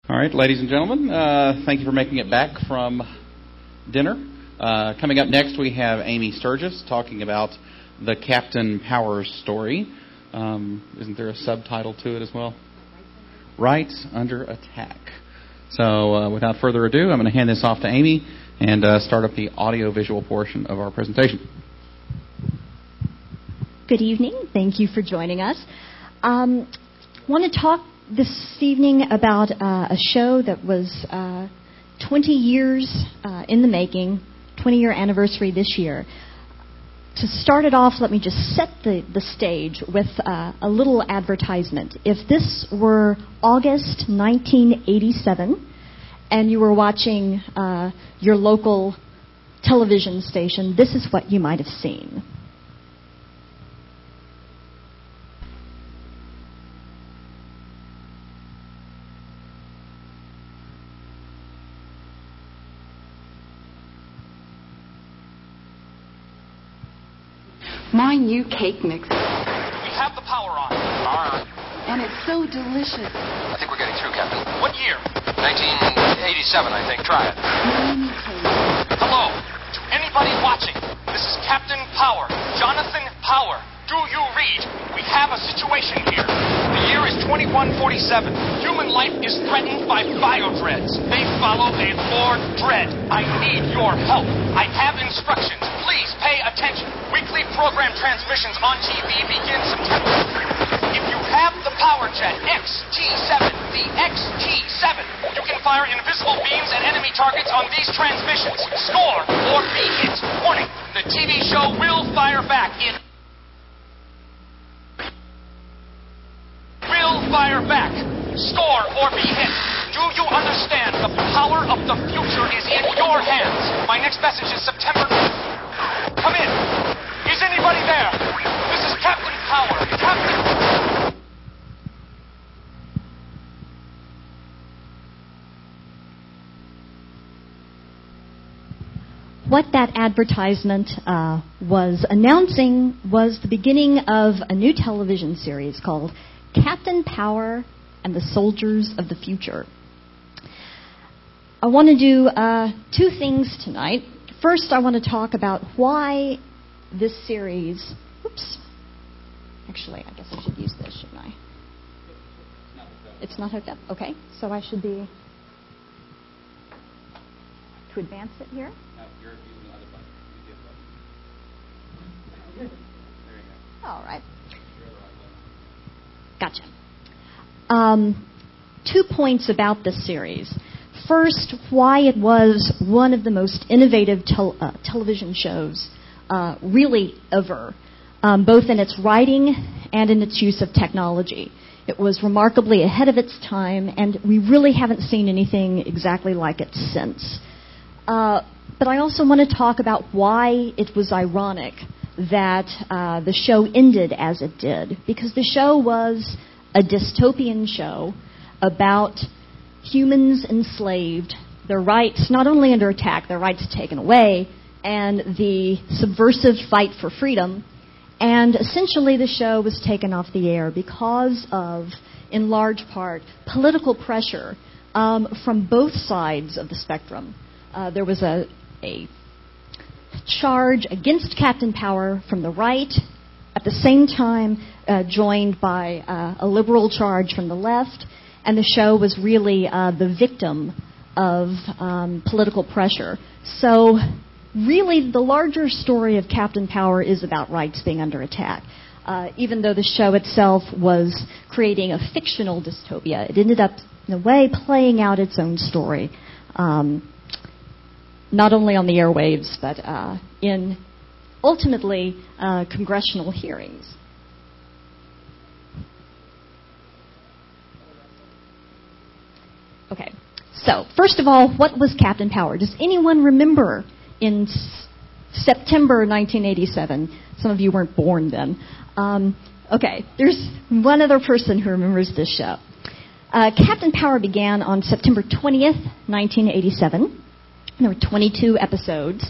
All right, ladies and gentlemen, thank you for making it back from dinner. Coming up next, we have Amy Sturgis talking about the Captain Power story. Isn't there a subtitle to it as well? Rights Under Attack. So without further ado, I'm going to hand this off to Amy and start up the audio-visual portion of our presentation. Good evening. Thank you for joining us. I want to talk this evening about a show that was 20 years in the making, 20-year anniversary this year. To start it off, let me just set the stage with a little advertisement. If this were August 1987 and you were watching your local television station, this is what you might have seen. My new cake mix. We have the power on. And it's so delicious. I think we're getting through, Captain. What year? 1987, I think. Try it. Hello. To anybody watching, this is Captain Power, Jonathan Power. Do you read? We have a situation here. The year is 2147. Human life is threatened by biodreads. They follow a Lord Dread. I need your help. I have instructions. Please pay attention. Weekly program transmissions on TV begin September. If you have the power jet XT7, the XT7, you can fire invisible beams at enemy targets on these transmissions. Score or be hit. Warning, the TV show will fire back in... Fire back. Score or be hit. Do you understand? The power of the future is in your hands. My next message is September. Come in. Is anybody there? This is Captain Power. Captain. What that advertisement was announcing was the beginning of a new television series called Captain Power and the Soldiers of the Future. I want to do two things tonight. First, I want to talk about why this series... Oops. Actually, I guess I should use this, shouldn't I? It's not hooked up? Okay. So I should be... To advance it here? No, you're using the other button. Use the other button. There you go. All right. Your other Gotcha. 2 points about this series. First, why it was one of the most innovative television shows really ever, both in its writing and in its use of technology. It was remarkably ahead of its time, and we really haven't seen anything exactly like it since. But I also want to talk about why it was ironic that the show ended as it did, because the show was a dystopian show about humans enslaved, their rights not only under attack, their rights taken away, and the subversive fight for freedom. And essentially the show was taken off the air because of, in large part, political pressure from both sides of the spectrum. There was a charge against Captain Power from the right, at the same time joined by a liberal charge from the left, and the show was really the victim of political pressure. So really the larger story of Captain Power is about rights being under attack. Even though the show itself was creating a fictional dystopia, it ended up, in a way, playing out its own story. Not only on the airwaves, but in, ultimately, congressional hearings. Okay, so first of all, what was Captain Power? Does anyone remember in September 1987? Some of you weren't born then. Okay, there's one other person who remembers this show. Captain Power began on September 20th, 1987. There were 22 episodes.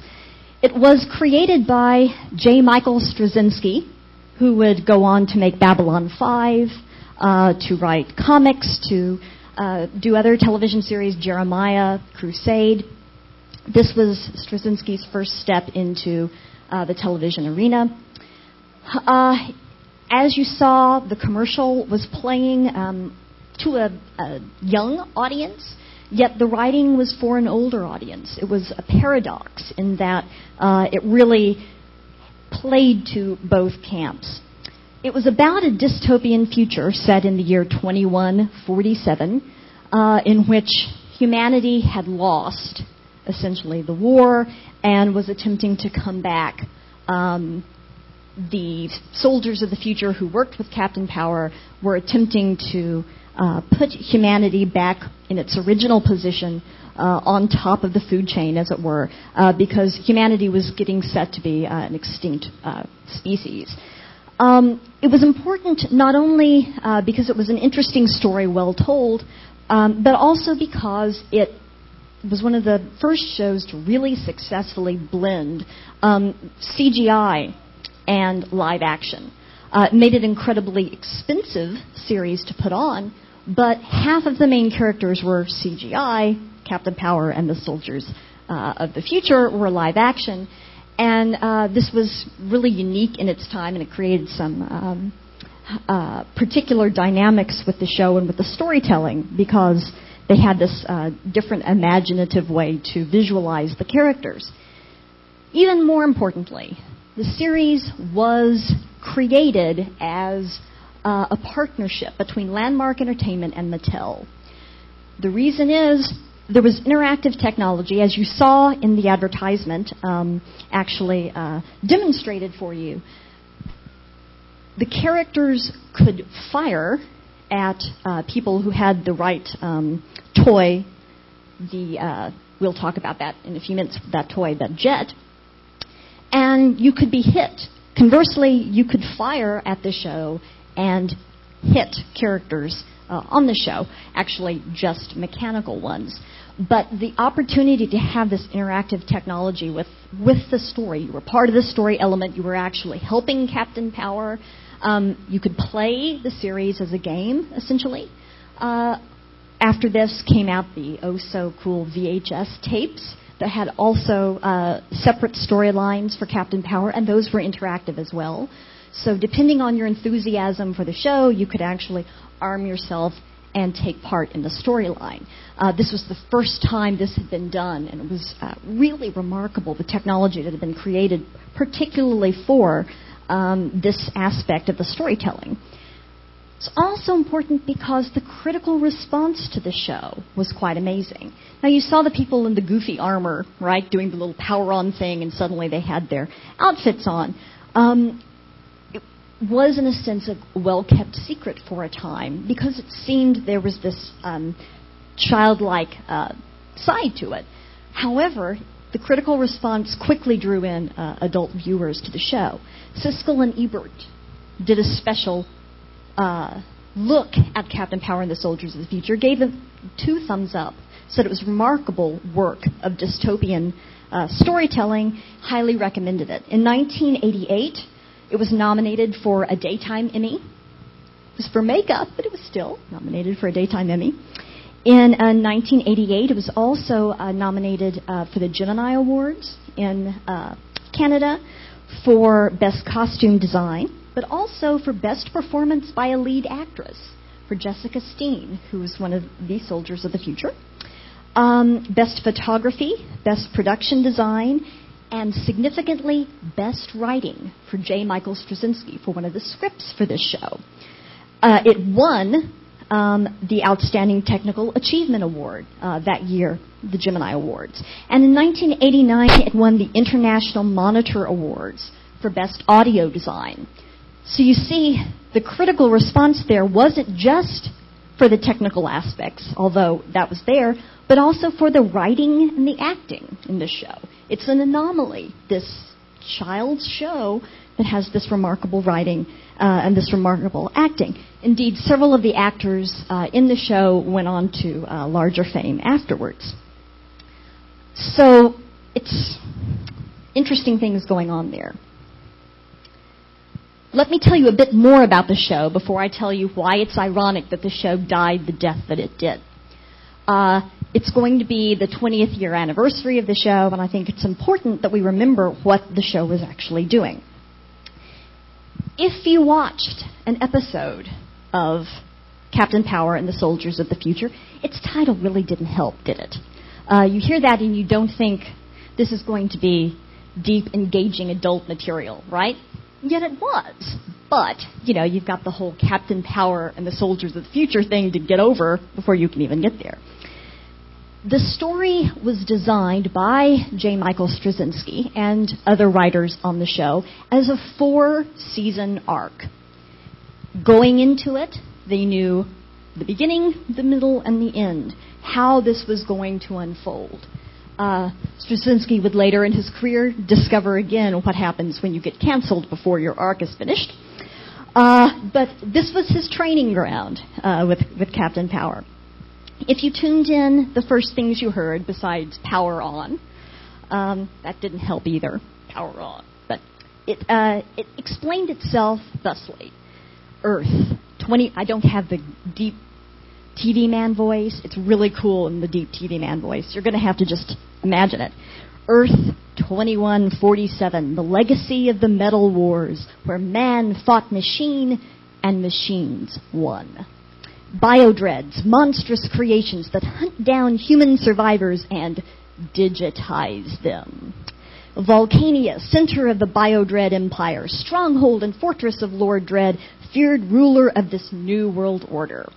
It was created by J. Michael Straczynski, who would go on to make Babylon 5, to write comics, to do other television series, Jeremiah, Crusade. This was Straczynski's first step into the television arena. As you saw, the commercial was playing to a young audience, yet the writing was for an older audience. It was a paradox in that it really played to both camps. It was about a dystopian future set in the year 2147, in which humanity had lost, essentially, the war and was attempting to come back. The soldiers of the future who worked with Captain Power were attempting to put humanity back in its original position on top of the food chain, as it were, because humanity was getting set to be an extinct species. It was important not only because it was an interesting story, well told, but also because it was one of the first shows to really successfully blend CGI and live action. It made it an incredibly expensive series to put on, but half of the main characters were CGI, Captain Power and the soldiers of the future were live action, and this was really unique in its time, and it created some particular dynamics with the show and with the storytelling, because they had this different imaginative way to visualize the characters. Even more importantly, the series was created as a partnership between Landmark Entertainment and Mattel. The reason is there was interactive technology, as you saw in the advertisement, actually demonstrated for you. The characters could fire at people who had the right toy. We'll talk about that in a few minutes, that toy, that jet. And you could be hit. Conversely, you could fire at the show and hit characters on the show, actually just mechanical ones. But the opportunity to have this interactive technology with the story, you were part of the story element, you were actually helping Captain Power. You could play the series as a game, essentially. After this came out the oh-so-cool VHS tapes that had also separate storylines for Captain Power, and those were interactive as well. So depending on your enthusiasm for the show, you could actually arm yourself and take part in the storyline. This was the first time this had been done, and it was really remarkable, the technology that had been created particularly for this aspect of the storytelling. It's also important because the critical response to the show was quite amazing. Now, you saw the people in the goofy armor, right, doing the little power-on thing, and suddenly they had their outfits on. It was, in a sense, a well-kept secret for a time because it seemed there was this childlike side to it. However, the critical response quickly drew in adult viewers to the show. Siskel and Ebert did a special look at Captain Power and the Soldiers of the Future, gave them 2 thumbs up, said it was remarkable work of dystopian storytelling, highly recommended it. In 1988, it was nominated for a Daytime Emmy. It was for makeup, but it was still nominated for a Daytime Emmy. In 1988, it was also nominated for the Gemini Awards in Canada for Best Costume Design, but also for Best Performance by a Lead Actress for Jessica Steen, who was one of the Soldiers of the Future. Best Photography, Best Production Design, and significantly, Best Writing for J. Michael Straczynski for one of the scripts for this show. It won the Outstanding Technical Achievement Award that year, the Gemini Awards. And in 1989, it won the International Monitor Awards for Best Audio Design. So you see, the critical response there wasn't just for the technical aspects, although that was there, but also for the writing and the acting in this show. It's an anomaly, this child's show that has this remarkable writing and this remarkable acting. Indeed, several of the actors in the show went on to larger fame afterwards. So it's interesting things going on there. Let me tell you a bit more about the show before I tell you why it's ironic that the show died the death that it did. It's going to be the 20th year anniversary of the show, and I think it's important that we remember what the show was actually doing. If you watched an episode of Captain Power and the Soldiers of the Future, its title really didn't help, did it? You hear that and you don't think this is going to be deep, engaging adult material, right? Yet it was. But, you've got the whole Captain Power and the Soldiers of the Future thing to get over before you can even get there. The story was designed by J. Michael Straczynski and other writers on the show as a 4-season arc. Going into it, they knew the beginning, the middle, and the end, how this was going to unfold. Straczynski would later in his career discover again what happens when you get canceled before your arc is finished. But this was his training ground with Captain Power. If you tuned in, the first things you heard, besides Power On, that didn't help either, Power On, but it explained itself thusly. Earth, I don't have the deep TV man voice. It's really cool in the deep TV man voice. You're going to have to just imagine it. Earth 2147, the legacy of the Metal Wars, where man fought machine and machines won. Biodreads, monstrous creations that hunt down human survivors and digitize them. Volcania, center of the Biodread Empire, stronghold and fortress of Lord Dread, feared ruler of this new world order.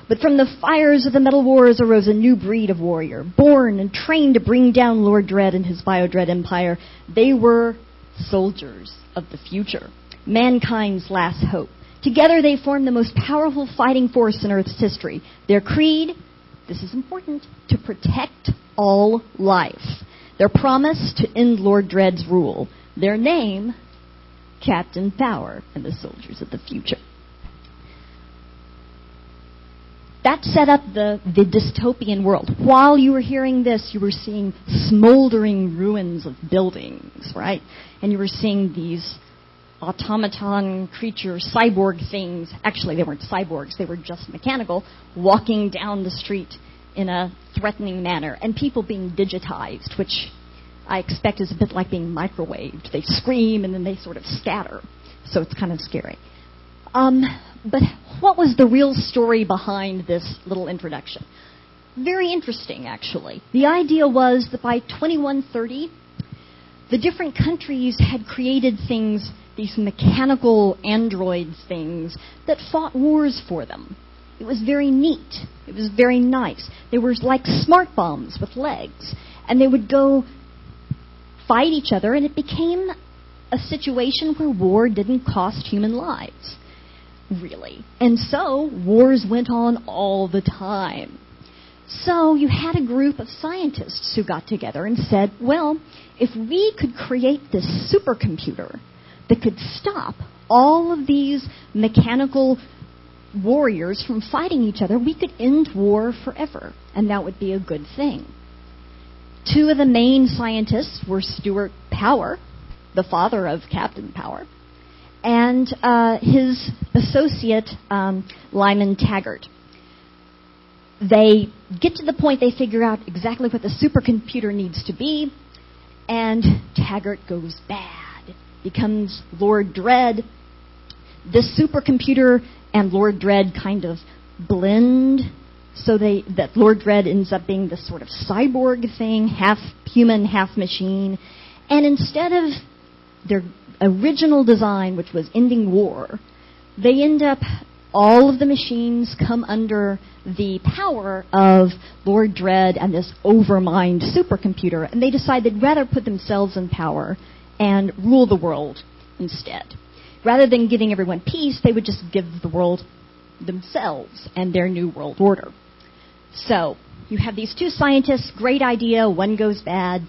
But from the fires of the Metal Wars arose a new breed of warrior, born and trained to bring down Lord Dread and his Biodread Empire. They were soldiers of the future, mankind's last hope. Together they formed the most powerful fighting force in Earth's history. Their creed, this is important, to protect all life. Their promise, to end Lord Dread's rule. Their name, Captain Power and the Soldiers of the Future. That set up the dystopian world. While you were hearing this, you were seeing smoldering ruins of buildings, right? And you were seeing these automaton creature cyborg things. Actually, they weren't cyborgs. They were just mechanical, walking down the street in a threatening manner. And people being digitized, which I expect is a bit like being microwaved. They scream and then they sort of scatter. So it's kind of scary. But what was the real story behind this little introduction? Very interesting, actually. The idea was that by 2130, the different countries had created things, these mechanical androids things, that fought wars for them. It was very neat. It was very nice. They were like smart bombs with legs. And they would go fight each other, and it became a situation where war didn't cost human lives, really. And so wars went on all the time. So you had a group of scientists who got together and said, well, if we could create this supercomputer that could stop all of these mechanical warriors from fighting each other, we could end war forever, and that would be a good thing. Two of the main scientists were Stuart Power, the father of Captain Power, and his associate, Lyman Taggart. They get to the point they figure out exactly what the supercomputer needs to be, and Taggart goes bad, becomes Lord Dread. This supercomputer and Lord Dread kind of blend, so that Lord Dread ends up being this sort of cyborg thing, half human, half machine. And instead of their original design, which was ending war, they end up, all of the machines come under the power of Lord Dread and this overmind supercomputer, and they decide they'd rather put themselves in power and rule the world instead. Rather than giving everyone peace, they would just give the world themselves and their new world order. So you have these two scientists, great idea, one goes bad.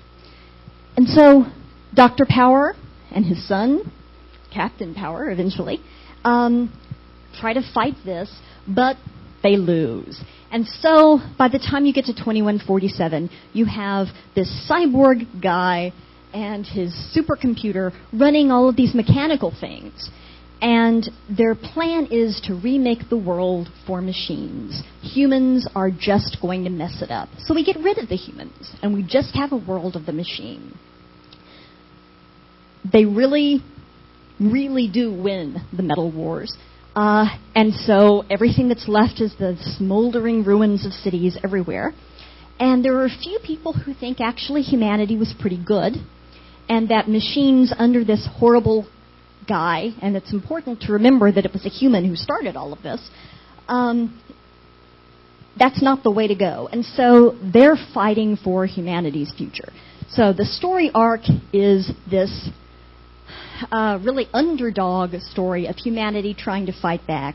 And so Dr. Power and his son, Captain Power eventually, try to fight this, but they lose. And so by the time you get to 2147, you have this cyborg guy and his supercomputer running all of these mechanical things. And their plan is to remake the world for machines. Humans are just going to mess it up. So we get rid of the humans, and we just have a world of the machine. They really, really do win the Metal Wars. And so everything that's left is the smoldering ruins of cities everywhere. And there are a few people who think actually humanity was pretty good, and that machines under this horrible guy, and it's important to remember that it was a human who started all of this, that's not the way to go. And so they're fighting for humanity's future. So the story arc is this really underdog story of humanity trying to fight back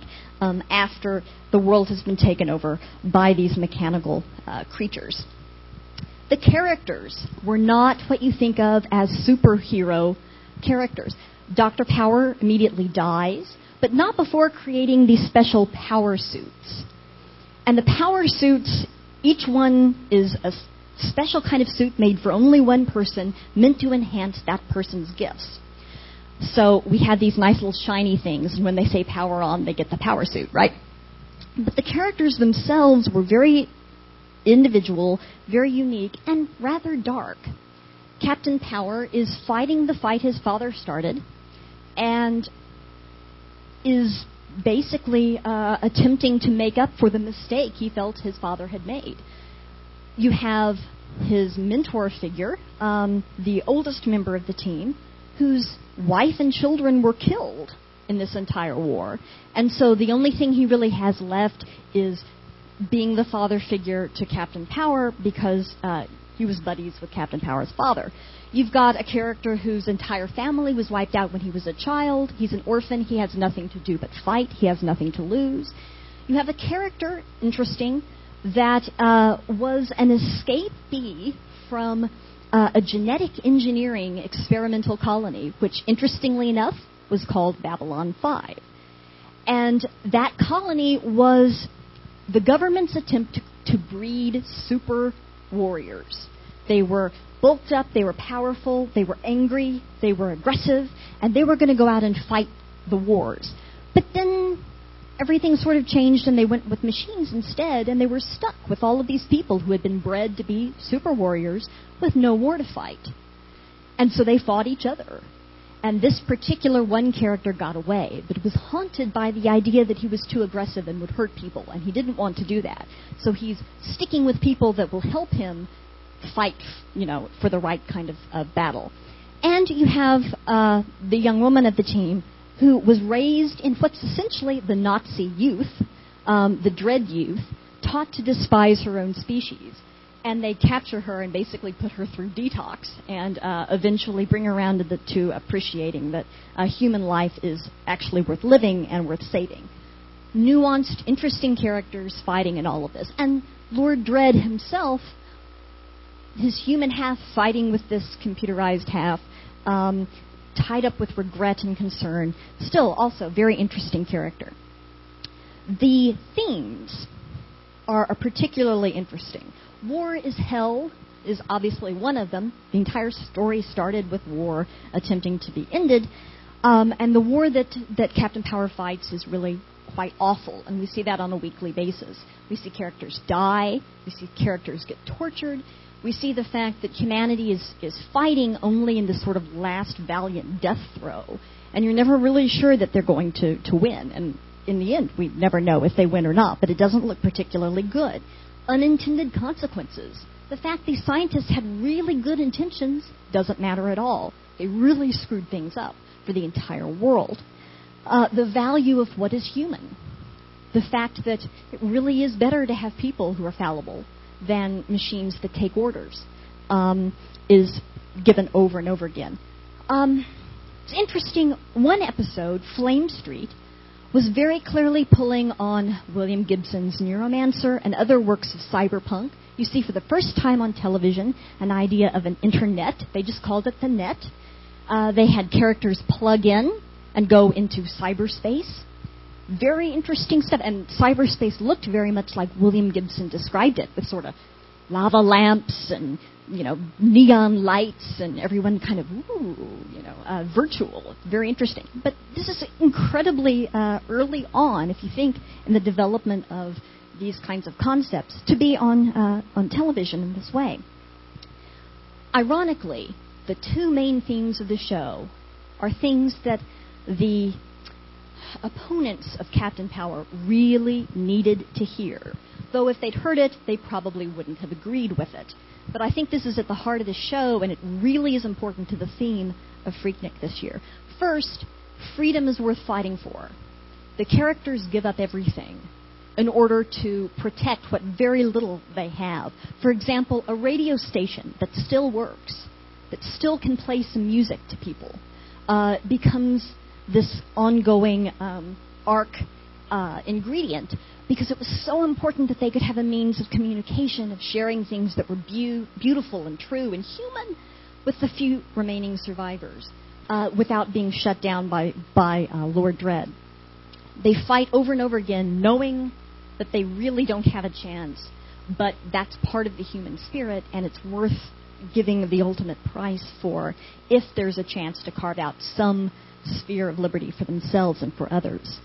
after the world has been taken over by these mechanical creatures. The characters were not what you think of as superhero characters. Dr. Power immediately dies, but not before creating these special power suits. And the power suits, each one is a special kind of suit made for only one person, meant to enhance that person's gifts. So we have these nice little shiny things, and when they say power on, they get the power suit, right? But the characters themselves were very individual, very unique, and rather dark. Captain Power is fighting the fight his father started, and is basically attempting to make up for the mistake he felt his father had made. You have his mentor figure, the oldest member of the team, whose wife and children were killed in this entire war. And so the only thing he really has left is being the father figure to Captain Power, because he was buddies with Captain Power's father. You've got a character whose entire family was wiped out when he was a child. He's an orphan. He has nothing to do but fight. He has nothing to lose. You have a character, interesting, that was an escapee from a genetic engineering experimental colony, which, interestingly enough, was called Babylon 5. And that colony was the government's attempt to breed super warriors. They were bulked up, they were powerful, they were angry, they were aggressive, and they were going to go out and fight the wars. But then everything sort of changed, and they went with machines instead, and they were stuck with all of these people who had been bred to be super warriors with no war to fight. And so they fought each other. And this particular one character got away, but was haunted by the idea that he was too aggressive and would hurt people, and he didn't want to do that. So he's sticking with people that will help him fight, for the right kind of battle. And you have the young woman of the team who was raised in what's essentially the Nazi youth, the Dread youth, taught to despise her own species. And they capture her and basically put her through detox and eventually bring her around to appreciating that human life is actually worth living and worth saving. Nuanced, interesting characters fighting in all of this. And Lord Dread himself, his human half fighting with this computerized half, tied up with regret and concern. Still, also, very interesting character. The themes are particularly interesting. War is hell is obviously one of them. The entire story started with war attempting to be ended. And the war that Captain Power fights is really quite awful, and we see that on a weekly basis. We see characters die. We see characters get tortured. We see the fact that humanity is fighting only in this sort of last valiant death throw, and you're never really sure that they're going to win. And in the end, we never know if they win or not, but it doesn't look particularly good. Unintended consequences. The fact these scientists had really good intentions doesn't matter at all. They really screwed things up for the entire world. The value of what is human. The fact that it really is better to have people who are fallible than machines that take orders is given over and over again. It's interesting, one episode, Flame Street, was very clearly pulling on William Gibson's Neuromancer and other works of cyberpunk. You see for the first time on television an idea of an internet. They just called it the net. They had characters plug in and go into cyberspace. Very interesting stuff. And cyberspace looked very much like William Gibson described it, with sort of lava lamps and neon lights and everyone kind of, virtual. Very interesting. But this is incredibly early on, if you think in the development of these kinds of concepts, to be on television in this way. Ironically, the two main themes of the show are things that the opponents of Captain Power really needed to hear. Though if they'd heard it, they probably wouldn't have agreed with it. But I think this is at the heart of the show, and it really is important to the theme of Phreaknic this year. First, freedom is worth fighting for. The characters give up everything in order to protect what very little they have. For example, a radio station that still works, that still can play some music to people, becomes this ongoing arc ingredient, because it was so important that they could have a means of communication, of sharing things that were beautiful and true and human with the few remaining survivors, without being shut down by Lord Dread. They fight over and over again, knowing that they really don't have a chance, but that's part of the human spirit, and it's worth giving the ultimate price for if there's a chance to carve out some sphere of liberty for themselves and for others.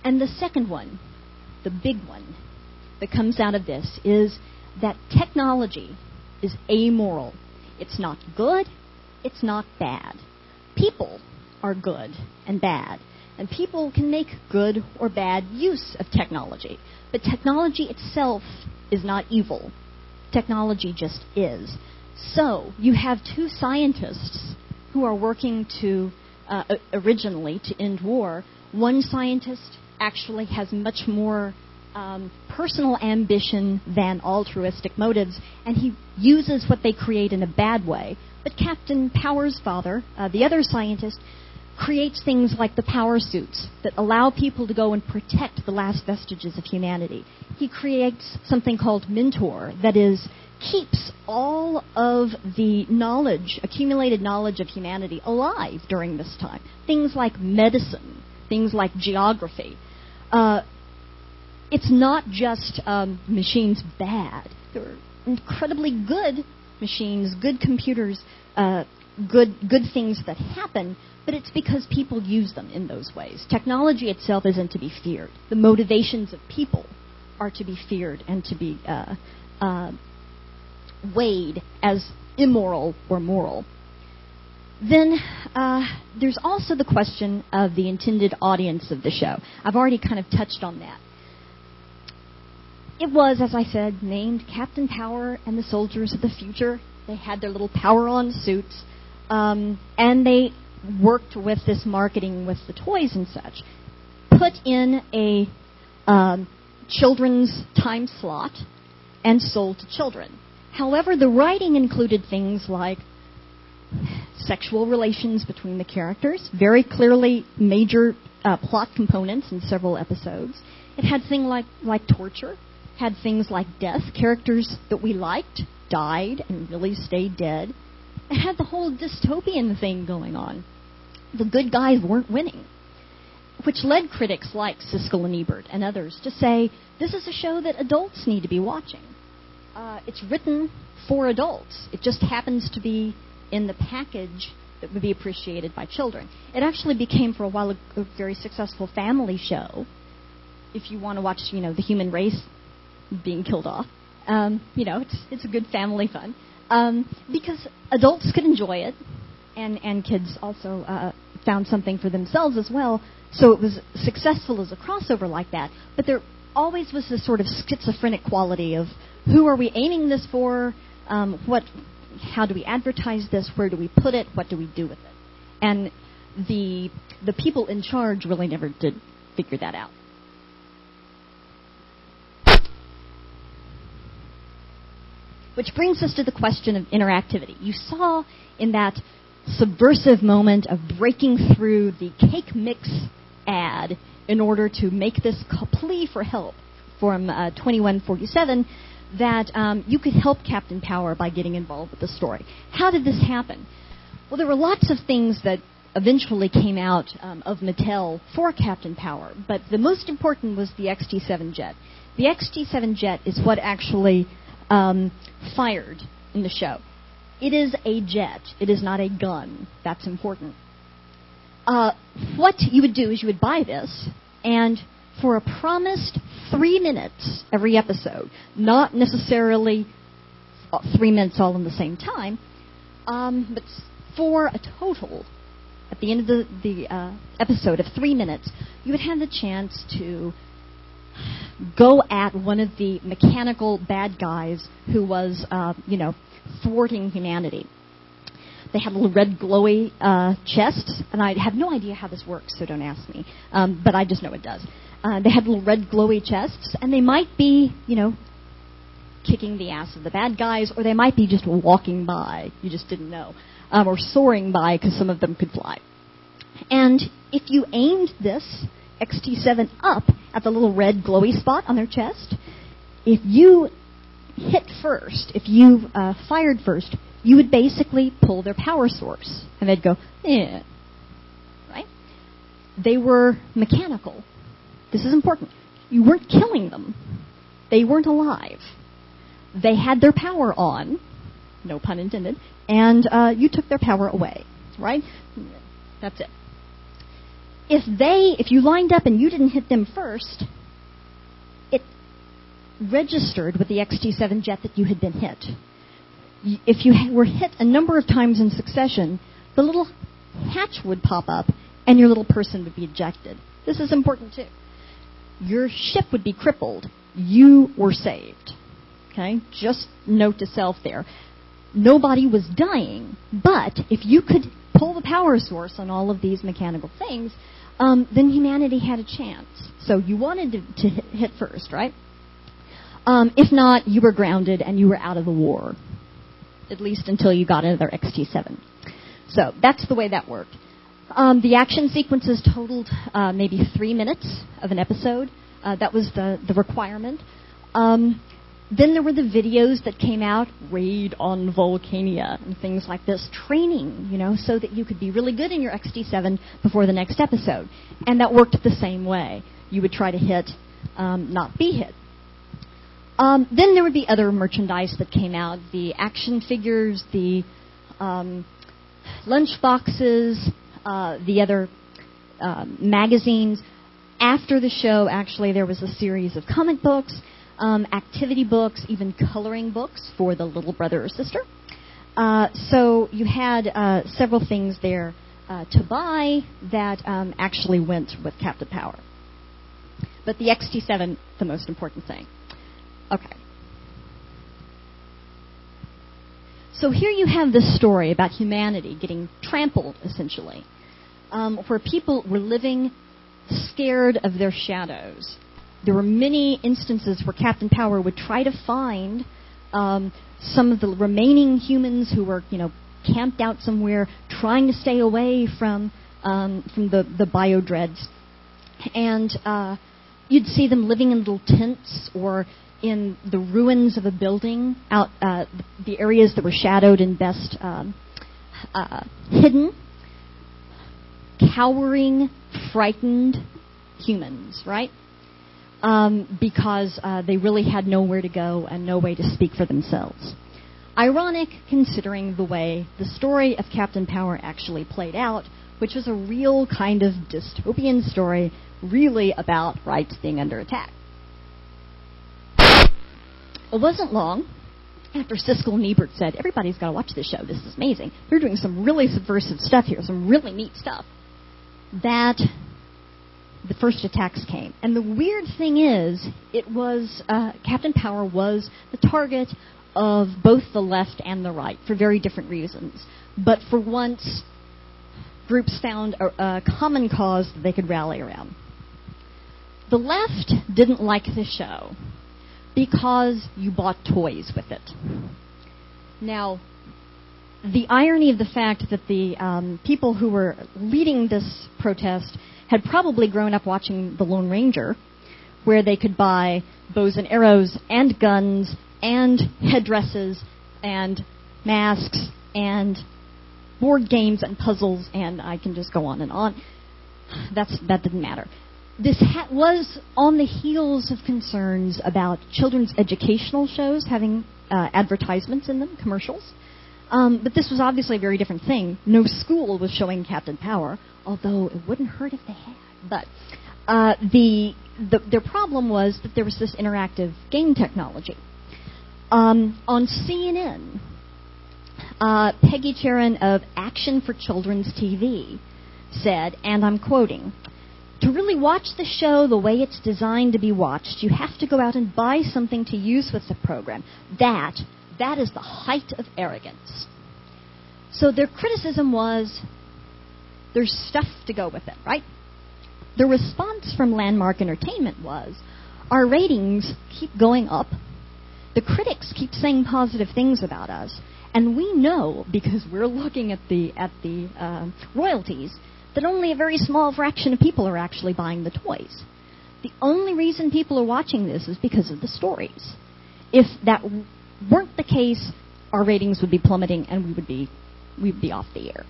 And the second one, the big one that comes out of this, is that technology is amoral. It's not good, it's not bad. People are good and bad, and people can make good or bad use of technology. But technology itself is not evil. Technology just is. So you have two scientists who are working to originally to end war. One scientist actually has much more personal ambition than altruistic motives, and he uses what they create in a bad way. But Captain Power's father, the other scientist, creates things like the power suits that allow people to go and protect the last vestiges of humanity. He creates something called Mentor, that is, keeps all of the knowledge, accumulated knowledge of humanity, alive during this time. Things like medicine, things like geography. It's not just machines bad. They're incredibly good machines, good computers, good things that happen, but it's because people use them in those ways. Technology itself isn't to be feared. The motivations of people are to be feared and to be weighed as immoral or moral. Then there's also the question of the intended audience of the show. I've already kind of touched on that. It was, as I said, named Captain Power and the Soldiers of the Future. They had their little power-on suits, and they worked with this marketing with the toys and such. Put in a children's time slot and sold to children. However, the writing included things like sexual relations between the characters, very clearly major plot components in several episodes. It had things like torture, had things like death. Characters that we liked died and really stayed dead. It had the whole dystopian thing going on. The good guys weren't winning, which led critics like Siskel and Ebert and others to say, this is a show that adults need to be watching. It's written for adults. It just happens to be in the package that would be appreciated by children. It actually became, for a while, a very successful family show. If you want to watch, the human race being killed off, it's a good family fun. Because adults could enjoy it, and kids also found something for themselves as well. So it was successful as a crossover like that. But there always was this sort of schizophrenic quality of, who are we aiming this for? How do we advertise this? Where do we put it? What do we do with it? And the people in charge really never did figure that out. Which brings us to the question of interactivity. You saw in that subversive moment of breaking through the cake mix ad in order to make this plea for help from 2147 that you could help Captain Power by getting involved with the story. How did this happen? Well, there were lots of things that eventually came out of Mattel for Captain Power, but the most important was the XT-7 jet. The XT-7 jet is what actually fired in the show. It is a jet. It is not a gun. That's important. What you would do is you would buy this, and for a promised 3 minutes every episode, not necessarily 3 minutes all in the same time, but for a total, at the end of the episode of 3 minutes, you would have the chance to go at one of the mechanical bad guys who was, thwarting humanity. They had little red glowy chests, and I have no idea how this works, so don't ask me. But I just know it does. They had little red glowy chests, and they might be, kicking the ass of the bad guys, or they might be just walking by. You just didn't know. Or soaring by, because some of them could fly. And if you aimed this XT7 up at the little red glowy spot on their chest, if you hit first, if you fired first, you would basically pull their power source. And they'd go, eh. Right? They were mechanical. This is important. You weren't killing them. They weren't alive. They had their power on, no pun intended, and you took their power away. Right? That's it. If you lined up and you didn't hit them first, it registered with the XT7 jet that you had been hit. If you were hit a number of times in succession, the little hatch would pop up and your little person would be ejected. This is important too. Your ship would be crippled. You were saved. Okay? Just note to self there. Nobody was dying, but if you could pull the power source on all of these mechanical things, then humanity had a chance. So you wanted to hit first, right? If not, you were grounded and you were out of the war, at least until you got another XT7. So that's the way that worked. The action sequences totaled maybe 3 minutes of an episode. That was the requirement. Then there were the videos that came out, Raid on Volcania, and things like this, training, so that you could be really good in your XT7 before the next episode. And that worked the same way. You would try to hit, not be hit. Then there would be other merchandise that came out, the action figures, the lunch boxes, the other magazines. After the show, actually, there was a series of comic books, activity books, even coloring books for the little brother or sister. So you had several things there to buy that actually went with Captain Power. But the XT7, the most important thing. Okay. So here you have this story about humanity getting trampled, essentially, where people were living scared of their shadows. There were many instances where Captain Power would try to find some of the remaining humans who were, camped out somewhere, trying to stay away from the biodreads. And you'd see them living in little tents or in the ruins of a building, out the areas that were shadowed and best hidden, cowering, frightened humans, right? Because they really had nowhere to go and no way to speak for themselves. Ironic, considering the way the story of Captain Power actually played out, which was a real kind of dystopian story, really about rights being under attack. It wasn't long after Siskel and Ebert said, everybody's got to watch this show, this is amazing. They're doing some really subversive stuff here, some really neat stuff, that the first attacks came. And the weird thing is, it was, Captain Power was the target of both the left and the right for very different reasons. But for once, groups found a common cause that they could rally around. The left didn't like the show because you bought toys with it. Now, the irony of the fact that the people who were leading this protest had probably grown up watching The Lone Ranger, where they could buy bows and arrows and guns and headdresses and masks and board games and puzzles, and I can just go on and on. That didn't matter. This was on the heels of concerns about children's educational shows having advertisements in them, commercials. But this was obviously a very different thing. No school was showing Captain Power, although it wouldn't hurt if they had. But their problem was that there was this interactive game technology. On CNN, Peggy Charon of Action for Children's TV said, and I'm quoting, "To really watch the show the way it's designed to be watched, you have to go out and buy something to use with the program. That is the height of arrogance." So their criticism was, there's stuff to go with it, right? The response from Landmark Entertainment was, our ratings keep going up. The critics keep saying positive things about us, and we know, because we're looking at the royalties, that only a very small fraction of people are actually buying the toys. The only reason people are watching this is because of the stories. If that weren't the case, our ratings would be plummeting and we'd be off the air.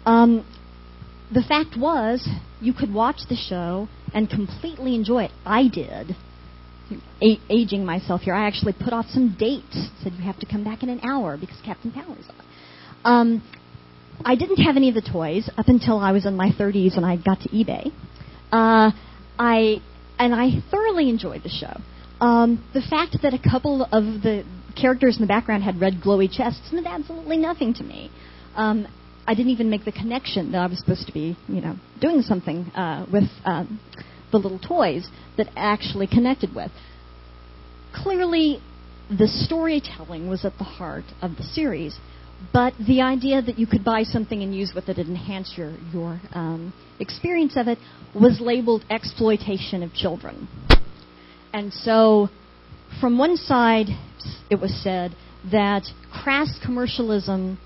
The fact was, you could watch the show and completely enjoy it. I did. Aging myself here, I actually put off some dates. Said you have to come back in an hour because Captain Power's on. I didn't have any of the toys up until I was in my 30s and I got to eBay. I thoroughly enjoyed the show. The fact that a couple of the characters in the background had red glowy chests meant absolutely nothing to me. I didn't even make the connection that I was supposed to be, doing something with the little toys that actually connected with. Clearly, the storytelling was at the heart of the series, but the idea that you could buy something and use with it and enhance your experience of it was labeled exploitation of children. And so, from one side, it was said that crass commercialism,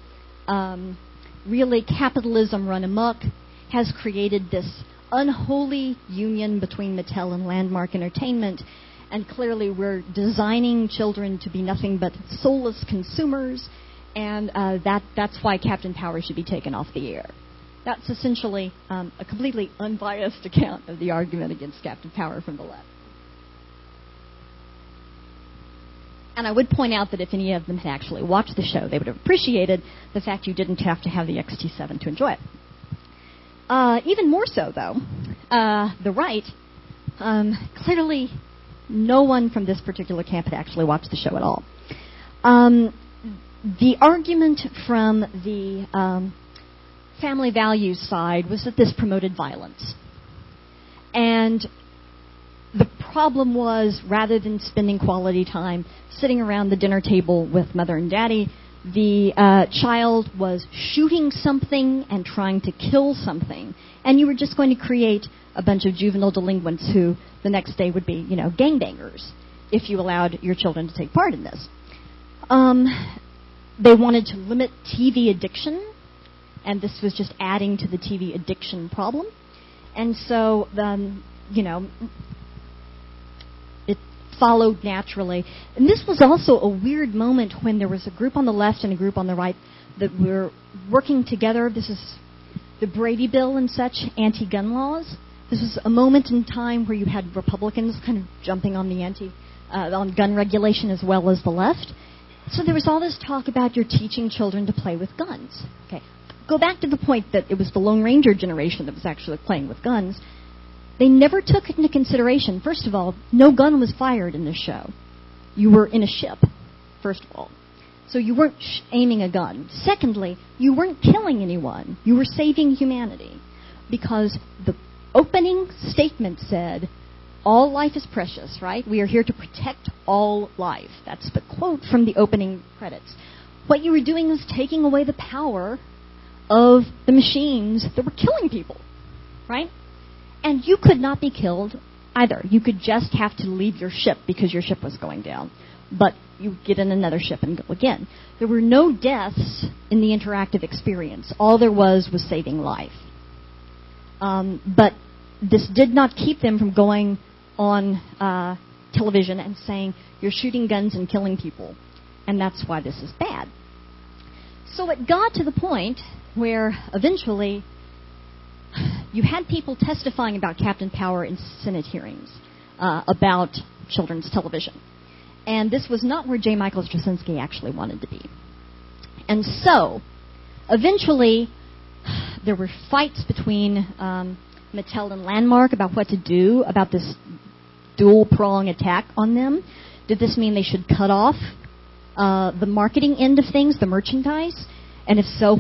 really capitalism run amok, has created this unholy union between Mattel and Landmark Entertainment, and clearly we're designing children to be nothing but soulless consumers, and that's why Captain Power should be taken off the air. That's essentially a completely unbiased account of the argument against Captain Power from the left. And I would point out that if any of them had actually watched the show, they would have appreciated the fact you didn't have to have the XT7 to enjoy it. Even more so, though, the right, clearly no one from this particular camp had actually watched the show at all. The argument from the family values side was that this promoted violence. And the problem was, rather than spending quality time sitting around the dinner table with mother and daddy, the child was shooting something and trying to kill something. And you were just going to create a bunch of juvenile delinquents who the next day would be, gangbangers if you allowed your children to take part in this. They wanted to limit TV addiction, and this was just adding to the TV addiction problem. And so, it followed naturally. And this was also a weird moment when there was a group on the left and a group on the right that were working together. This is the Brady Bill and such, anti-gun laws. This was a moment in time where you had Republicans kind of jumping on the on gun regulation as well as the left. So there was all this talk about you're teaching children to play with guns. Okay, go back to the point that it was the Lone Ranger generation that was actually playing with guns. They never took into consideration, first of all, no gun was fired in this show. You were in a ship, first of all. So you weren't aiming a gun. Secondly, you weren't killing anyone. You were saving humanity. Because the opening statement said, all life is precious, right? We are here to protect all life. That's the quote from the opening credits. What you were doing was taking away the power of the machines that were killing people, right? And you could not be killed either. You could just have to leave your ship because your ship was going down. But you get in another ship and go again. There were no deaths in the interactive experience. All there was saving life. But this did not keep them from going on television and saying, you're shooting guns and killing people. And that's why this is bad. So it got to the point where eventually you had people testifying about Captain Power in Senate hearings about children's television. And this was not where J. Michael Straczynski actually wanted to be. And so, eventually, there were fights between Mattel and Landmark about what to do about this dual-prong attack on them. Did this mean they should cut off the marketing end of things, the merchandise? And if so,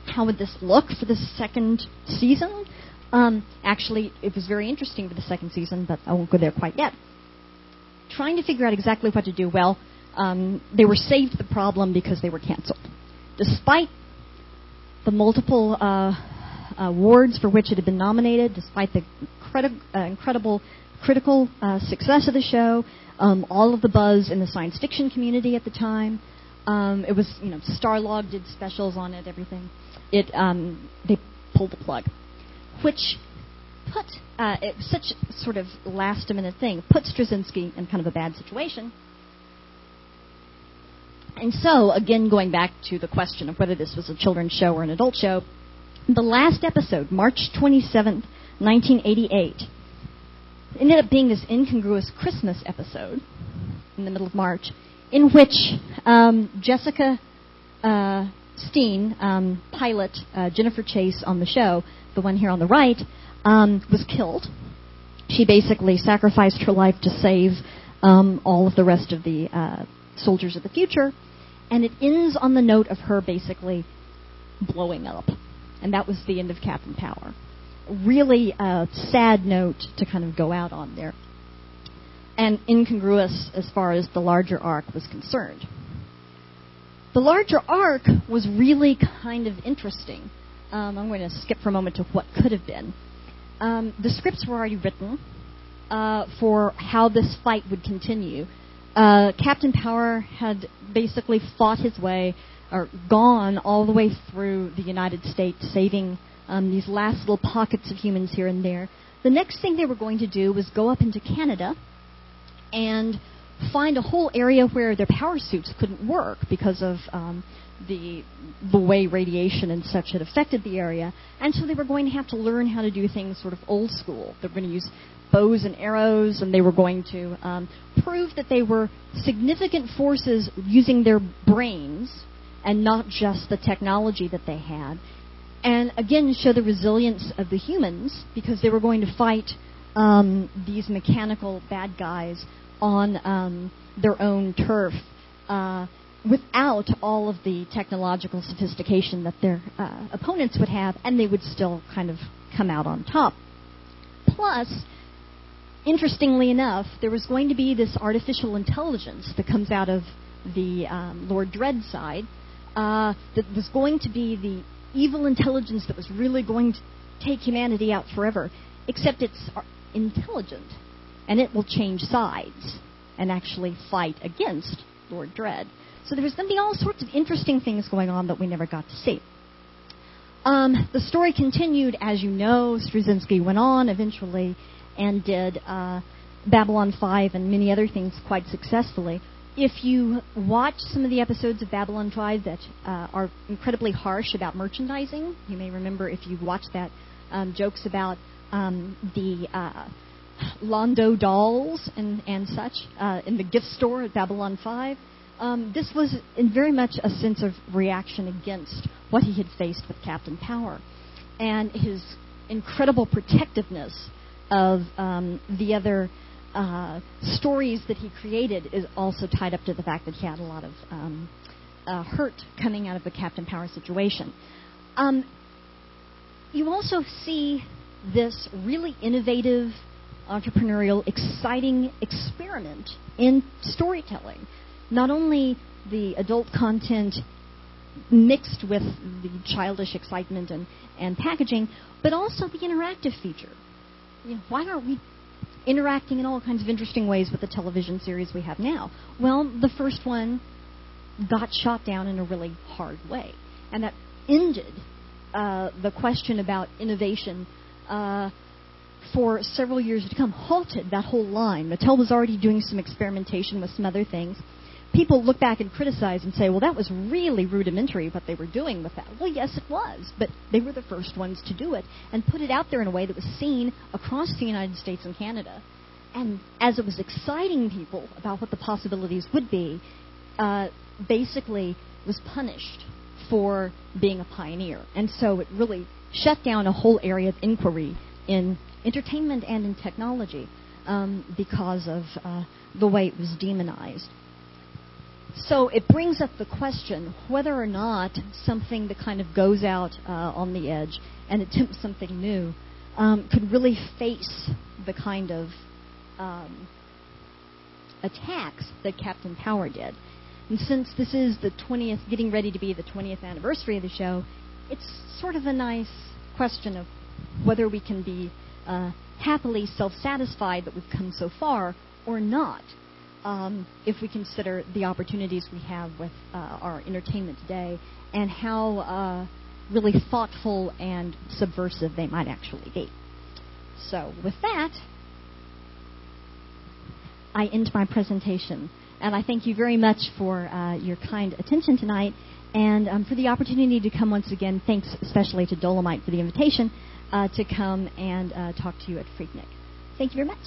how would this look for the second season? Actually, it was very interesting for the second season, but I won't go there quite yet. Trying to figure out exactly what to do. Well, they were saved the problem because they were canceled. Despite the multiple awards for which it had been nominated, despite the incredible critical success of the show, all of the buzz in the science fiction community at the time, it was, Starlog did specials on it, everything. They pulled the plug, which put it was such sort of last-minute thing, put Straczynski in kind of a bad situation. And so, again, going back to the question of whether this was a children's show or an adult show, the last episode, March 27th, 1988, ended up being this incongruous Christmas episode in the middle of March, in which Jessica Steen, pilot Jennifer Chase on the show, the one here on the right, was killed. She basically sacrificed her life to save all of the rest of the soldiers of the future, and it ends on the note of her basically blowing up. And that was the end of Captain Power. Really sad note to kind of go out on there. And incongruous as far as the larger arc was concerned. The larger arc was really kind of interesting. I'm going to skip for a moment to what could have been. The scripts were already written for how this fight would continue. Captain Power had basically fought his way, or gone all the way through the United States, saving these last little pockets of humans here and there. The next thing they were going to do was go up into Canada and find a whole area where their power suits couldn't work because of the way radiation and such had affected the area. And so they were going to have to learn how to do things sort of old school. They were going to use bows and arrows, and they were going to prove that they were significant forces using their brains and not just the technology that they had. And again, show the resilience of the humans, because they were going to fight these mechanical bad guys on their own turf without all of the technological sophistication that their opponents would have, and they would still kind of come out on top. Plus, interestingly enough, there was going to be this artificial intelligence that comes out of the Lord Dread side that was going to be the evil intelligence that was really going to take humanity out forever, except it's intelligent, and it will change sides and actually fight against Lord Dread. So there was going to be all sorts of interesting things going on that we never got to see. The story continued, as you know. Straczynski went on eventually and did Babylon 5 and many other things quite successfully. If you watch some of the episodes of Babylon 5 that are incredibly harsh about merchandising, you may remember, if you watched that, jokes about the Londo dolls and such in the gift store at Babylon 5. This was in very much a sense of reaction against what he had faced with Captain Power. And his incredible protectiveness of the other stories that he created is also tied up to the fact that he had a lot of hurt coming out of the Captain Power situation. You also see this really innovative, entrepreneurial, exciting experiment in storytelling. Not only the adult content mixed with the childish excitement and packaging, but also the interactive feature. Why aren't we interacting in all kinds of interesting ways with the television series we have now? Well, the first one got shot down in a really hard way. And that ended the question about innovation for several years to come, halted that whole line. Mattel was already doing some experimentation with some other things. People look back and criticize and say, well, that was really rudimentary what they were doing with that. Well, yes, it was, but they were the first ones to do it and put it out there in a way that was seen across the United States and Canada. and as it was exciting people about what the possibilities would be, basically was punished for being a pioneer. And so it really shut down a whole area of inquiry in entertainment and in technology because of the way it was demonized. So it brings up the question whether or not something that kind of goes out on the edge and attempts something new could really face the kind of attacks that Captain Power did. And since this is the 20th, getting ready to be the 20th anniversary of the show, it's sort of a nice question of whether we can be happily self-satisfied that we've come so far or not, if we consider the opportunities we have with our entertainment today and how really thoughtful and subversive they might actually be. So with that, I end my presentation. And I thank you very much for your kind attention tonight and for the opportunity to come once again. Thanks especially to Dolomite for the invitation to come and talk to you at Phreaknic. Thank you very much.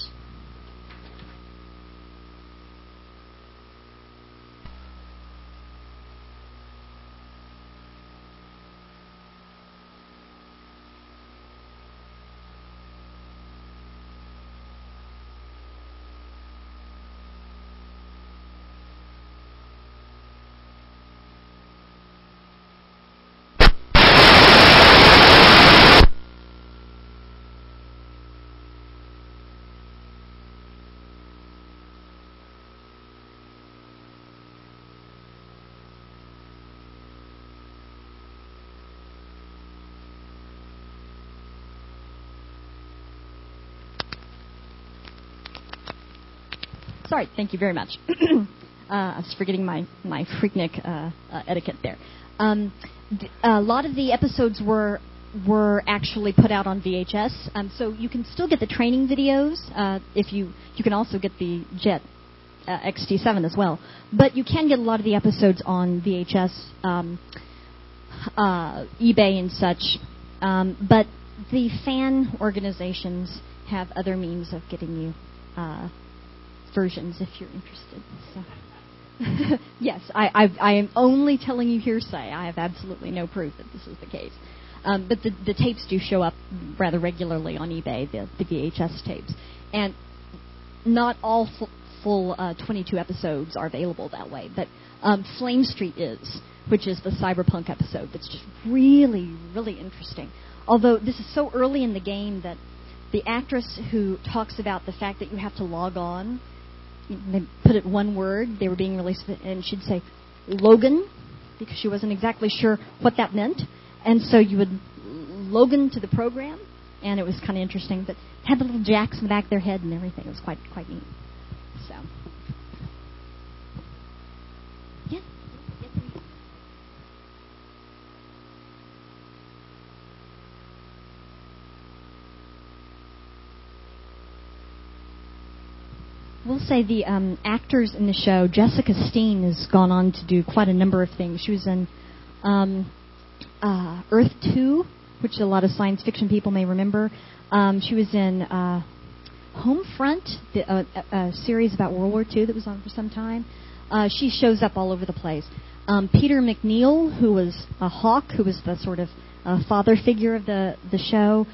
Sorry, thank you very much. I was forgetting my Phreaknic etiquette there. A lot of the episodes were actually put out on VHS, so you can still get the training videos. If you can also get the Jet XT7 as well, but you can get a lot of the episodes on VHS, eBay and such. But the fan organizations have other means of getting you versions if you're interested. So. Yes, I am only telling you hearsay. I have absolutely no proof that this is the case. But the tapes do show up rather regularly on eBay, the VHS tapes. And not all full 22 episodes are available that way. But Flame Street is, which is the cyberpunk episode that's just really, really interesting. Although this is so early in the game that the actress who talks about the fact that you have to log on, they put it one word, they were being really, and she'd say Logan, because she wasn't exactly sure what that meant. And so you would Logan to the program, and it was kind of interesting. But it had the little jacks in the back of their head and everything. It was quite neat. So, yeah. We'll say the actors in the show, Jessica Steen has gone on to do quite a number of things. She was in Earth 2, which a lot of science fiction people may remember. She was in Homefront, a series about World War II that was on for some time. She shows up all over the place. Peter McNeil, who was a Hawk, who was the sort of father figure of the show,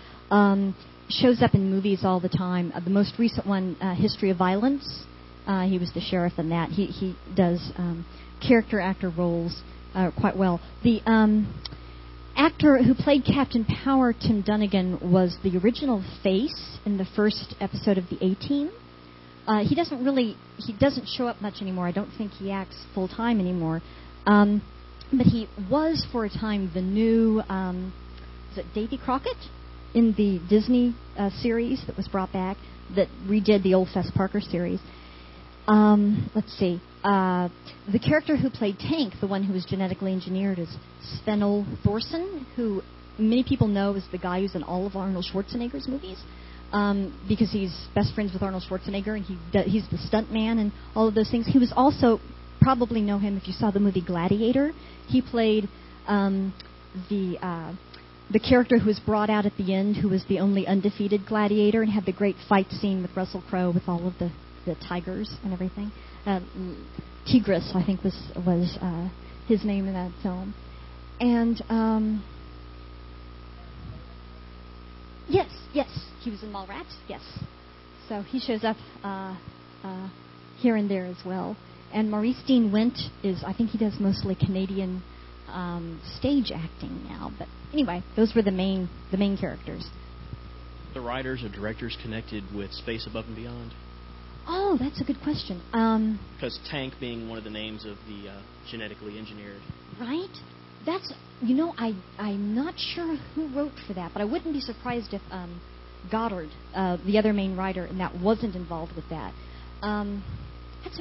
shows up in movies all the time. The most recent one, History of Violence, he was the sheriff in that. He does character-actor roles quite well. The actor who played Captain Power, Tim Dunnigan, was the original face in the first episode of The A-Team. He doesn't show up much anymore. I don't think he acts full-time anymore. But he was, for a time, the new, is it Davy Crockett? In the Disney series that was brought back, that redid the old Fess Parker series. Let's see. The character who played Tank, the one who was genetically engineered, is Sven-Ole Thorsen, who many people know is the guy who's in all of Arnold Schwarzenegger's movies, because he's best friends with Arnold Schwarzenegger, and he's the stunt man and all of those things. He was also, probably know him if you saw the movie Gladiator. He played the the character who was brought out at the end, who was the only undefeated gladiator and had the great fight scene with Russell Crowe with all of the tigers and everything. Tigris, I think, was his name in that film. And yes, he was in Mallrats. Yes, so he shows up here and there as well. And Maurice Dean Wint I think he does mostly Canadian stage acting now. But anyway, those were the main characters. The writers or directors connected with Space Above and Beyond? Oh, that's a good question. Because Tank being one of the names of the genetically engineered. Right? That's, I'm not sure who wrote for that, but I wouldn't be surprised if Goddard, the other main writer, and that wasn't involved with that. That's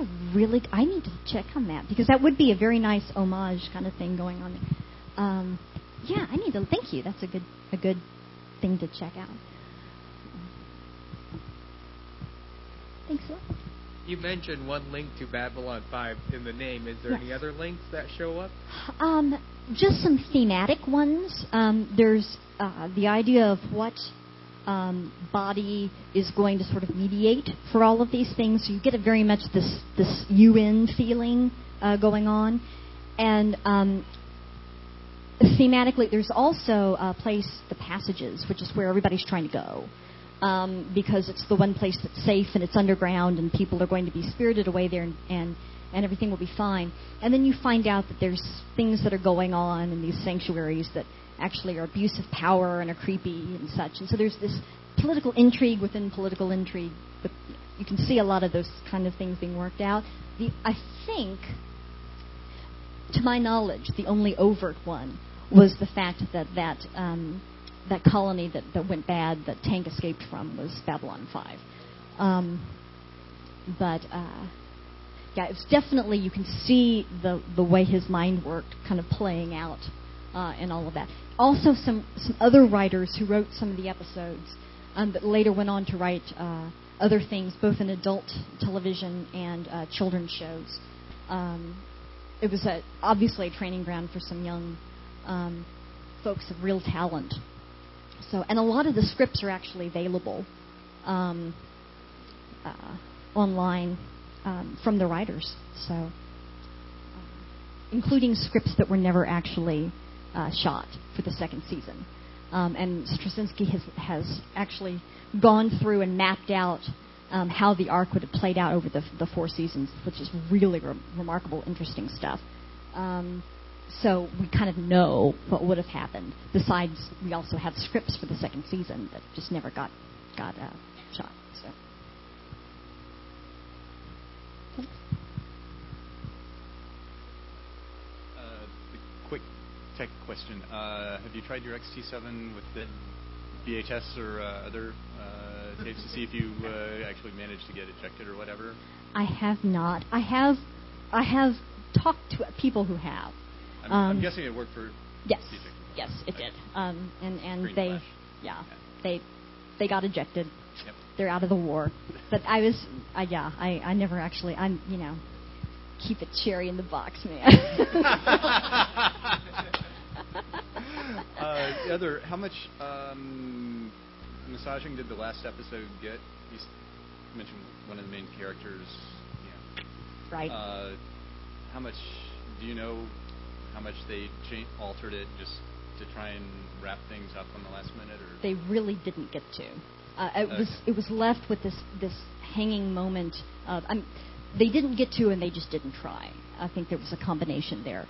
I need to check on that, because that would be a very nice homage kind of thing going on there. Yeah, I need to, thank you. That's a good thing to check out. Thanks a lot. You mentioned one link to Babylon 5 in the name. Is there any other links that show up? Just some thematic ones. There's the idea of what body is going to sort of mediate for all of these things. So you get very much this UN feeling going on. And thematically, there's also a place, the Passages, which is where everybody's trying to go. Because it's the one place that's safe and it's underground and people are going to be spirited away there and everything will be fine. And then you find out that there's things that are going on in these sanctuaries that actually are abuse of power and are creepy and such. And so there's this political intrigue within political intrigue. But you can see a lot of those kind of things being worked out. I think, to my knowledge, the only overt one was the fact that that colony that went bad, that Tank escaped from, was Babylon 5. Yeah, it's definitely, you can see the way his mind worked kind of playing out and all of that. Also, some other writers who wrote some of the episodes that later went on to write other things, both in adult television and children's shows. It was obviously a training ground for some young folks of real talent. So, and a lot of the scripts are actually available online from the writers. So, including scripts that were never actually shot for the second season. And Straczynski has actually gone through and mapped out how the arc would have played out over the 4 seasons, which is really remarkable, interesting stuff. So we kind of know what would have happened. Besides, we also have scripts for the second season that just never got shot. So. Quick tech question. Have you tried your XT7 with the VHS or other tapes to see if you actually managed to get ejected or whatever? I have not. I have talked to people who have. I'm guessing it worked for. Yes, it did. And they got ejected. Yep. They're out of the war. But I never actually. Keep it cherry in the box, man. How much massaging did the last episode get? You mentioned one of the main characters. Yeah. Right. How much do you know? How much they altered it just to try and wrap things up on the last minute? Or they really didn't get to. It was left with this hanging moment of they didn't get to and they just didn't try. I think there was a combination there.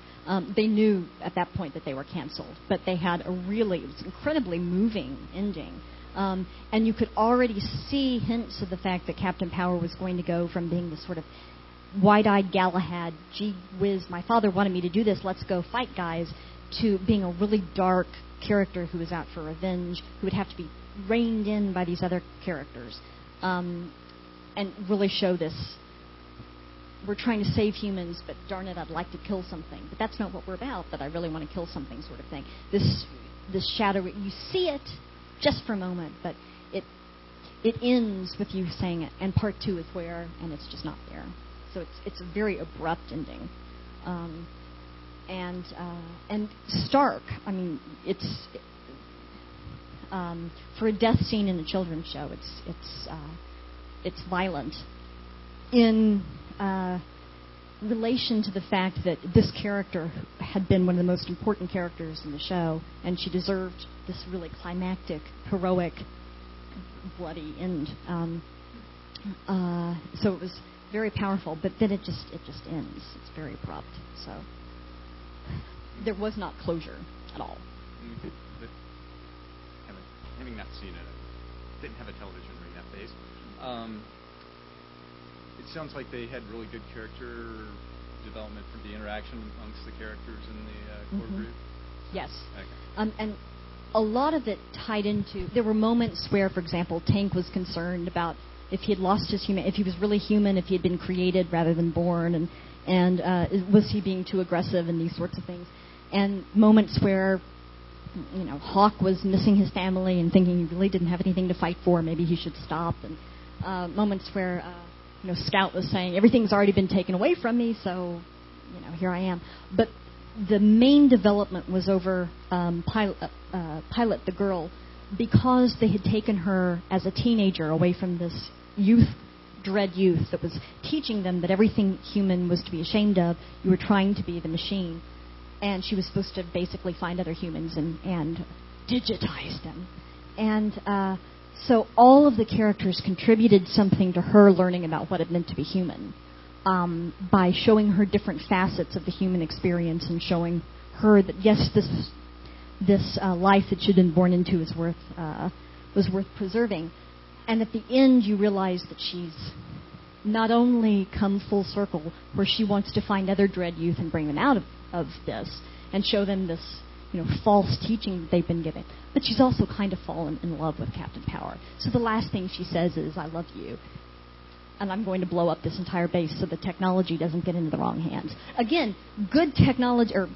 They knew at that point that they were canceled, but they had it was incredibly moving ending. And you could already see hints of the fact that Captain Power was going to go from being this sort of wide-eyed Galahad, gee whiz, my father wanted me to do this, let's go fight, guys, to being a really dark character who was out for revenge, who would have to be reined in by these other characters, and really show this, we're trying to save humans, but darn it, I'd like to kill something. But that's not what we're about, that I really want to kill something sort of thing. This shadow, you see it just for a moment, but it ends with you saying it, and part 2 is where, and it's just not there. So it's a very abrupt ending, and Stark. I mean, For a death scene in a children's show, it's violent. In relation to the fact that this character had been one of the most important characters in the show, and she deserved this really climactic, heroic, bloody end. So it was very powerful, but then it just ends. It's very abrupt. So there was not closure at all. Having not seen it, I didn't have a television during that phase. It sounds like they had really good character development for the interaction amongst the characters in the core group. Yes. Okay. And a lot of it tied into. There were moments where, for example, Tank was concerned about if he had lost his human, if he was really human, if he had been created rather than born, and was he being too aggressive and these sorts of things. And moments where, Hawk was missing his family and thinking he really didn't have anything to fight for. Maybe he should stop. And moments where, Scout was saying everything's already been taken away from me, so, here I am. But the main development was over Pilot the girl, because they had taken her as a teenager away from this dread youth that was teaching them that everything human was to be ashamed of. You were trying to be the machine. And she was supposed to basically find other humans and digitize them. And so all of the characters contributed something to her learning about what it meant to be human by showing her different facets of the human experience and showing her that, yes, this life that she'd been born into was worth preserving. And at the end, you realize that she's not only come full circle where she wants to find other dread youth and bring them out of this and show them this false teaching that they've been given, but she's also kind of fallen in love with Captain Power. So the last thing she says is, I love you, and I'm going to blow up this entire base so the technology doesn't get into the wrong hands. Again, good technology, or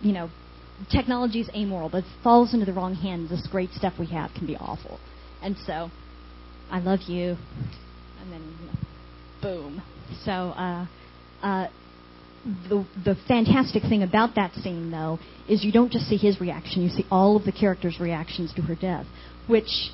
technology is amoral, but if it falls into the wrong hands, this great stuff we have can be awful. And so, I love you, and then, boom. So, the fantastic thing about that scene, though, is you don't just see his reaction, you see all of the characters' reactions to her death, which,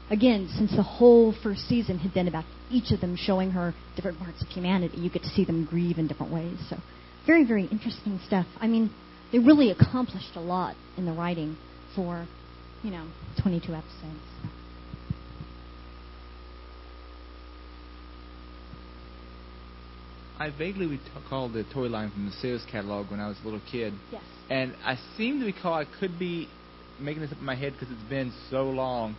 again, since the whole first season had been about each of them showing her different parts of humanity, you get to see them grieve in different ways. So, very, very interesting stuff. I mean, they really accomplished a lot in the writing for, 22 episodes. I vaguely recall the toy line from the Sears catalog when I was a little kid. Yes. And I seem to recall, I could be making this up in my head because it's been so long.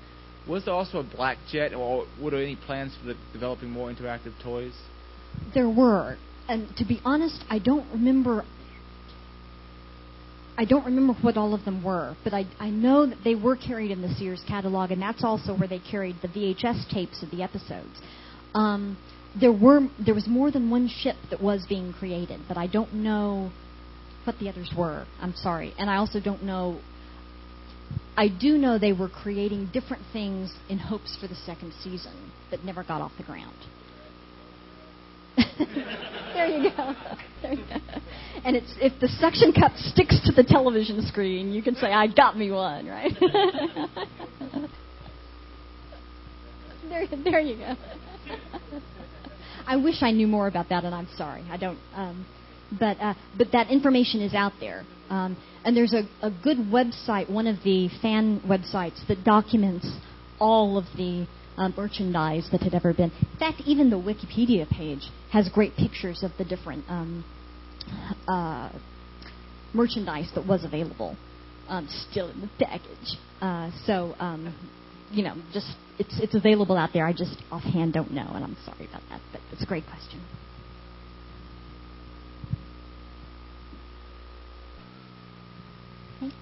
Was there also a Black Jet, or were there any plans for developing more interactive toys? There were. And to be honest, I don't remember what all of them were, but I know that they were carried in the Sears catalog, and that's also where they carried the VHS tapes of the episodes. There was more than one ship that was being created, but I don't know what the others were. I'm sorry. And I also don't know. I do know they were creating different things in hopes for the second season that never got off the ground. There you go. There you go. And if the suction cup sticks to the television screen, you can say, I got me one, right? There you go. I wish I knew more about that, and I'm sorry. I don't. But that information is out there. And there's a good website, one of the fan websites, that documents all of the merchandise that had ever been. In fact, even the Wikipedia page has great pictures of the different merchandise that was available still in the package. Just it's available out there. I just offhand don't know, and I'm sorry about that. But it's a great question. Okay.